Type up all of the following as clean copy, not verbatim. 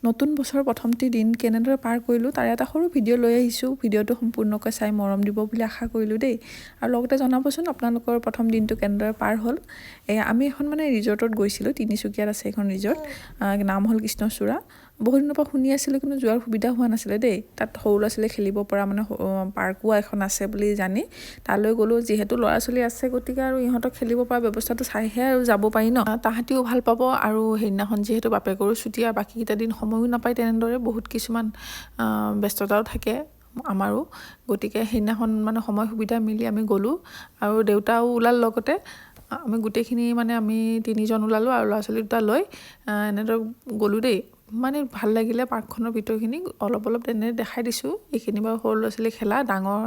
নতুন বছৰৰ প্ৰথমটি দিন কেনেদৰে পাৰ কৰিলোঁ তাৰে এটা সৰু ভিডিঅ' লৈ আহিছোঁ। ভিডিঅ'টো সম্পূৰ্ণকৈ চাই মৰম দিব বুলি আশা কৰিলোঁ দেই। আৰু লগতে জনাবচোন আপোনালোকৰ প্ৰথম দিনটো কেনেদৰে পাৰ হ'ল। আমি এখন মানে ৰিজৰ্টত গৈছিলোঁ, তিনিচুকীয়াত আছে এখন ৰিজৰ্ট, নাম হ'ল কৃষ্ণচূড়া। বহুত দিনৰ পৰা শুনি আছিলোঁ কিন্তু যোৱাৰ সুবিধা হোৱা নাছিলে দেই। তাত সৰু ল'ৰা ছোৱালী খেলিব পৰা মানে পাৰ্কো এখন আছে বুলি জানি তালৈ গ'লোঁ। যিহেতু ল'ৰা ছোৱালী আছে গতিকে আৰু ইহঁতক খেলিব পৰা ব্যৱস্থাটো চাইহে আৰু যাব পাৰি ন, তাহাঁতিও ভাল পাব। আৰু সেইদিনাখন যিহেতু বাপেকৰো ছুটি আৰু বাকীকেইটা দিন সময়ো নাপায়, তেনেদৰে বহুত কিছুমান ব্যস্ততাও থাকে আমাৰো, গতিকে সেইদিনাখন মানে সময় সুবিধা মিলি আমি গ'লোঁ আৰু দেউতাও ওলাল লগতে। আমি গোটেইখিনি মানে আমি তিনিজন ওলালোঁ আৰু ল'ৰা ছোৱালী দুটা লৈ এনেদৰে গ'লোঁ দেই। মানে ভাল লাগিলে পাৰ্কখনৰ ভিতৰখিনি অলপ তেনেদৰে দেখাই দিছোঁ। এইখিনি বাৰু সৰু ল'ৰা ছোৱালী খেলা, ডাঙৰ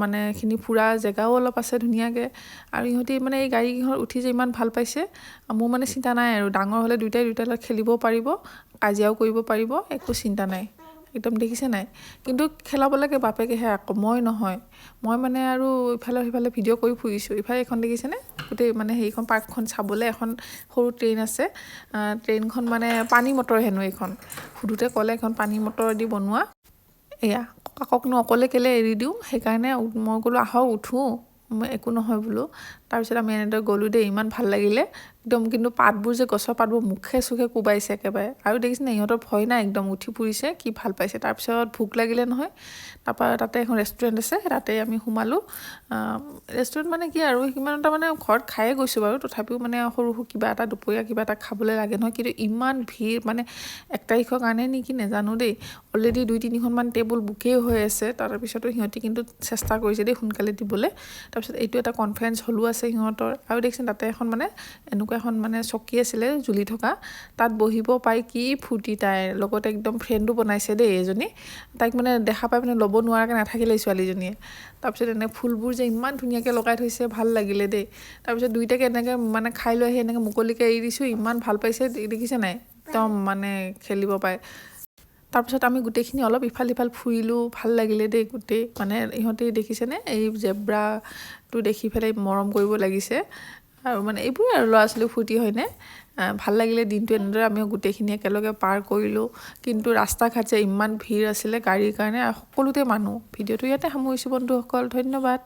মানে এইখিনি ফুৰা জেগাও অলপ আছে ধুনীয়াকৈ। আৰু ইহঁতি মানে এই গাড়ীকেইখন উঠি যে ইমান ভাল পাইছে, মোৰ মানে চিন্তা নাই আৰু ডাঙৰ হ'লে দুইটাই লগত খেলিবও পাৰিব, কাজিয়াও কৰিব পাৰিব, একো চিন্তা নাই। একদম দেখিছে নাই, কিন্তু খেলাব লাগে বাপেকেহে আকৌ, মই নহয়। মই মানে আৰু ইফালে সিফালে ভিডিঅ' কৰি ফুৰিছোঁ। ইফালে এখন দেখিছেনে, গোটেই মানে সেইখন পাৰ্কখন চাবলৈ এখন সৰু ট্ৰেইন আছে। ট্ৰেইনখন মানে পানী মটৰ হেনো এইখন, সুধোতে ক'লে এখন পানী মটৰ দি বনোৱা। এয়া কাককনো অকলে কেলৈ এৰি দিওঁ, সেইকাৰণে মই ক'লোঁ আহক উঠোঁ, মই একো নহয় বোলো। তাৰপিছত আমি এনেদৰে গ'লোঁ দেই, ইমান ভাল লাগিলে একদম। কিন্তু পাতবোৰ যে গছৰ পাতবোৰ মুখে চুখে কোবাইছে একেবাৰে। আৰু দেখিছেনে ইহঁতৰ ভয় নাই, একদম উঠি ফুৰিছে, কি ভাল পাইছে। তাৰপিছত ভোক লাগিলে নহয়, তাৰপৰা তাতে এখন ৰেষ্টুৰেণ্ট আছে, তাতে আমি সোমালোঁ। ৰেষ্টুৰেণ্ট মানে কি আৰু সিমান এটা মানে ঘৰত খায়ে গৈছোঁ বাৰু, তথাপিও মানে সৰু কিবা এটা দুপৰীয়া কিবা এটা খাবলৈ লাগে নহয়। কিন্তু ইমান ভিৰ, মানে 1 তাৰিখৰ কাৰণে নেকি নেজানো দেই, অলৰেডি 2-3খনমান টেবুল বুকেই হৈ আছে। তাৰপিছতো সিহঁতি কিন্তু চেষ্টা কৰিছে দেই সোনকালে দিবলৈ। তাৰপিছত এইটো এটা কনফাৰেঞ্চ হলো আছে সিহঁতৰ। আৰু দেখিছেন তাতে এখন মানে এনেকুৱা এখন মানে চকী আছিলে জুলি থকা, তাত বহিব পাই। কি ফূৰ্তি তাইৰ লগতে, একদম ফ্ৰেণ্ডো বনাইছে দেই এজনী। তাইক মানে দেখা পাই মানে ল'ব নোৱাৰাকৈ নাথাকিলে ছোৱালীজনীয়ে। তাৰপিছত এনে ফুলবোৰ যে ইমান ধুনীয়াকৈ লগাই থৈছে, ভাল লাগিলে দেই। তাৰপিছত দুইটাকে এনেকৈ মানে খাই লৈ আহি এনেকৈ মুকলিকৈ এৰি দিছোঁ, ইমান ভাল পাইছে দেখিছে নাই, একদম মানে খেলিব পায়। তাৰপিছত আমি গোটেইখিনি অলপ ইফাল সিফাল ফুৰিলোঁ, ভাল লাগিলে দেই গোটেই। মানে ইহঁতে দেখিছেনে এই জেব্ৰাটো দেখি পেলাই মৰম কৰিব লাগিছে। আৰু মানে এইবোৰে আৰু ল'ৰা ছোৱালী ফূৰ্তি হয়নে। ভাল লাগিলে দিনটো এনেদৰে আমি গোটেইখিনি একেলগে পাৰ কৰিলোঁ। কিন্তু ৰাস্তা ঘাট যে ইমান ভিৰ আছিলে গাড়ীৰ কাৰণে, সকলোতে মানুহ। ভিডিঅ'টো ইয়াতে সামৰিছোঁ বন্ধুসকল, ধন্যবাদ।